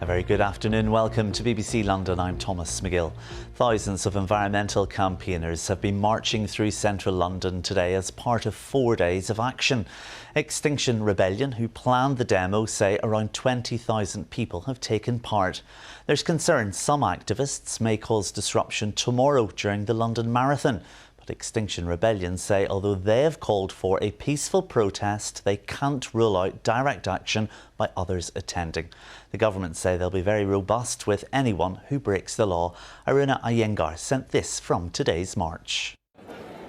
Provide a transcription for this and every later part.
A very good afternoon. Welcome to BBC London. I'm Thomas Magill. Thousands of environmental campaigners have been marching through central London today as part of 4 days of action. Extinction Rebellion, who planned the demo, say around 20,000 people have taken part. There's concern some activists may cause disruption tomorrow during the London Marathon. But Extinction Rebellion say although they have called for a peaceful protest, they can't rule out direct action by others attending. The government say they'll be very robust with anyone who breaks the law. Aruna Iyengar sent this from today's march.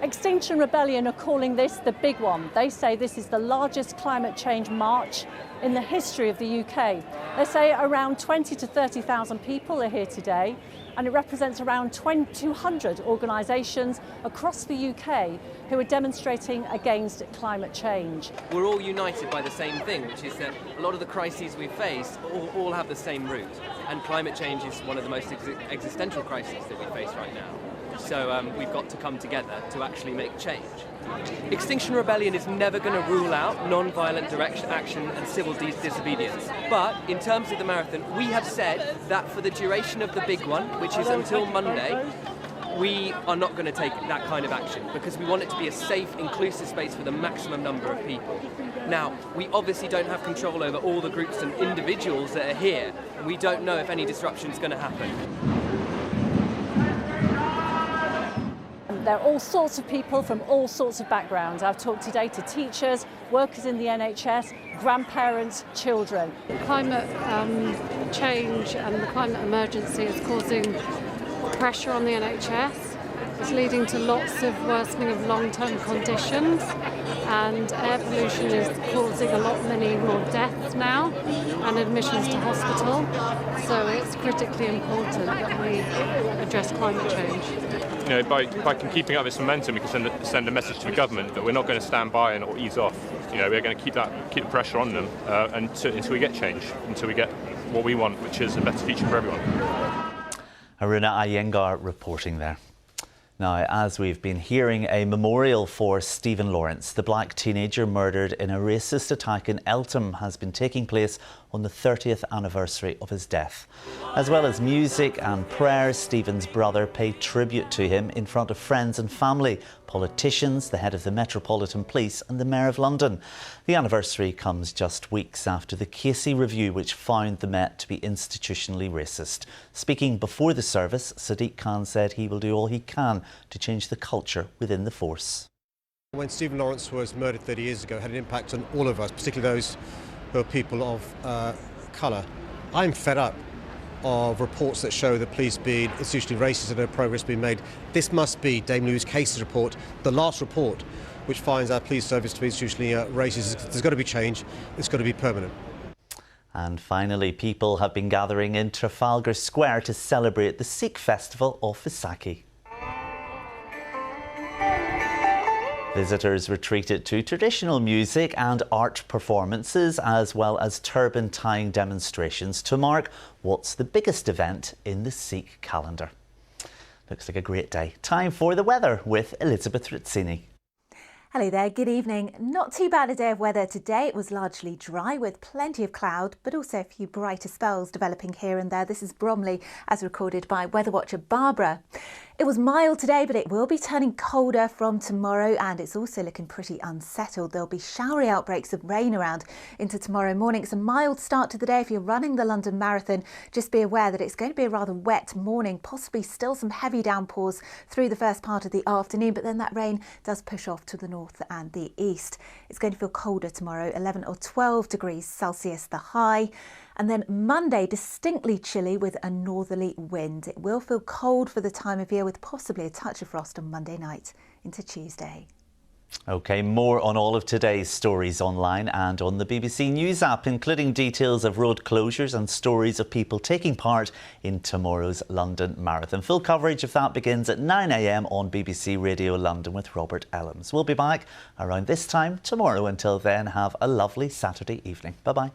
Extinction Rebellion are calling this the big one. They say this is the largest climate change march in the history of the UK. They say around 20 to 30,000 people are here today, and it represents around 200 organisations across the UK who are demonstrating against climate change. We're all united by the same thing, which is that a lot of the crises we face all have the same root, and climate change is one of the most existential crises that we face right now. So we've got to come together to actually make change. Extinction Rebellion is never going to rule out non-violent direct action and civil disobedience. But in terms of the marathon, we have said that for the duration of the big one, which is until Monday, we are not going to take that kind of action because we want it to be a safe, inclusive space for the maximum number of people. Now, we obviously don't have control over all the groups and individuals that are here. We don't know if any disruption is going to happen. There are all sorts of people from all sorts of backgrounds. I've talked today to teachers, workers in the NHS, grandparents, children. Climate change and the climate emergency is causing pressure on the NHS. It's leading to lots of worsening of long-term conditions, and air pollution is causing many more deaths now and admissions to hospital. So it's critically important that we address climate change. You know, by keeping up this momentum, we can send a message to the government that we're not going to stand by and or ease off. You know, we're going to keep the pressure on them until we get change, until we get what we want, which is a better future for everyone. Aruna Iyengar reporting there. Now, as we've been hearing, a memorial for Stephen Lawrence, the black teenager murdered in a racist attack in Eltham, has been taking place on the 30th anniversary of his death. As well as music and prayers, Stephen's brother paid tribute to him in front of friends and family, politicians, the head of the Metropolitan Police and the Mayor of London. The anniversary comes just weeks after the Casey review, which found the Met to be institutionally racist. Speaking before the service, Sadiq Khan said he will do all he can to change the culture within the force. When Stephen Lawrence was murdered 30 years ago, it had an impact on all of us, particularly those who are people of colour. I'm fed up of reports that show the police being institutionally racist and no progress being made. This must be Dame Louise Case's report, the last report, which finds our police service to be institutionally racist. There's got to be change. It's got to be permanent. And finally, people have been gathering in Trafalgar Square to celebrate the Sikh festival of Vaisakhi. Visitors retreated to traditional music and art performances, as well as turban tying demonstrations to mark what's the biggest event in the Sikh calendar. Looks like a great day. Time for the weather with Elizabeth Rizzini. Hello there, good evening. Not too bad a day of weather today. It was largely dry with plenty of cloud, but also a few brighter spells developing here and there. This is Bromley, as recorded by weather watcher Barbara. It was mild today, but it will be turning colder from tomorrow, and it's also looking pretty unsettled. There'll be showery outbreaks of rain around into tomorrow morning. It's a mild start to the day. If you're running the London Marathon, just be aware that it's going to be a rather wet morning, possibly still some heavy downpours through the first part of the afternoon, but then that rain does push off to the north and the east. It's going to feel colder tomorrow, 11 or 12 degrees Celsius the high. And then Monday, distinctly chilly with a northerly wind. It will feel cold for the time of year with possibly a touch of frost on Monday night into Tuesday. OK, more on all of today's stories online and on the BBC News app, including details of road closures and stories of people taking part in tomorrow's London Marathon. Full coverage of that begins at 9 a.m. on BBC Radio London with Robert Ellams. We'll be back around this time tomorrow. Until then, have a lovely Saturday evening. Bye-bye.